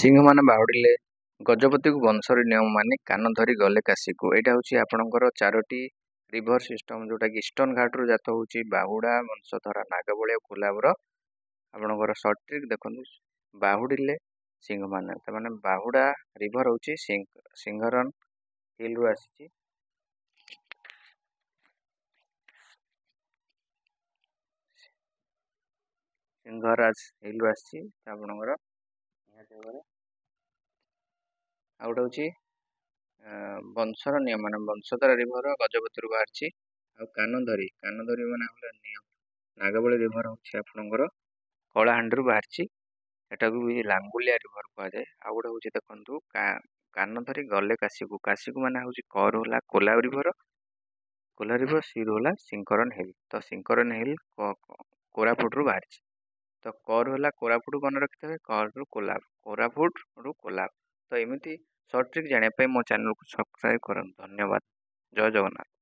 ସିଂହମାନେ ବାହୁଡ଼ିଲେ ଗଜପତିକୁ ବଂଶର ନିୟମ ମାନି କାନ ଧରି ଗଲେ କାଶୀକୁ। ଏଇଟା ହେଉଛି ଆପଣଙ୍କର 4ଟି ରିଭର ସିଷ୍ଟମ ଯୋଉଟାକି ଇଷ୍ଟର୍ଣ୍ଣ ଘାଟରୁ ଜାତ ହେଉଛି ବାହୁଡ଼ା, ବଂଶଧରା, ନାଗବଳି, କୋଲାବର। ଆପଣଙ୍କର ସର୍ଟ ଟ୍ରିକ୍ ଦେଖନ୍ତୁ, ବାହୁଡ଼ିଲେ ସିଂହମାନେ, ତାମାନେ ବାହୁଡ଼ା ରିଭର ହେଉଛି ସିଂହରନ ହିଲ୍ରୁ ଆସିଛି। ସିଂହରାଜ ହିଲ୍ରୁ ଆସିଛି ଆପଣଙ୍କର ନିହାତି ଭାବରେ। ଆଉ ଗୋଟେ ହେଉଛି ବଂଶର ନିୟମ, ମାନେ ବଂଶଧରା ରିଭର ଗଜପତିରୁ ବାହାରିଛି। ଆଉ କାନଧରି ମାନେ ହେଲା ନାଗବଳି ରିଭର ହେଉଛି ଆପଣଙ୍କର କଳାହାଣ୍ଡିରୁ ବାହାରିଛି। ଏଟାକୁ ବି ଲାଙ୍ଗୁଳିଆ ରିଭର କୁହାଯାଏ। ଆଉ ଗୋଟେ ହେଉଛି ଦେଖନ୍ତୁ କାନଧରି ଗଲେ କାଶୀକୁ। କାଶୀକୁ ମାନେ ହେଉଛି କରୁ ହେଲା କୋଲା ରିଭର, ସିରୁ ହେଲା ସିଙ୍କରନ ହିଲ୍। ତ ସିଙ୍କରନ ହିଲ୍ କୋରାପୁଟରୁ ବାହାରିଛି। ତ କରୁ ହେଲା କୋରାପୁଟ ମନେ ରଖିଥିବେ, କରରୁ କୋଲାବ, କୋରାପୁଟରୁ କୋଲାବ। ତ ଏମିତି ସର୍ଟ ଟ୍ରିକ୍ ଜାଣିବା ପାଇଁ ମୋ ଚ୍ୟାନେଲକୁ ସବସ୍କ୍ରାଇବ୍ କରନ୍ତୁ। ଧନ୍ୟବାଦ। ଜୟ ଜଗନ୍ନାଥ।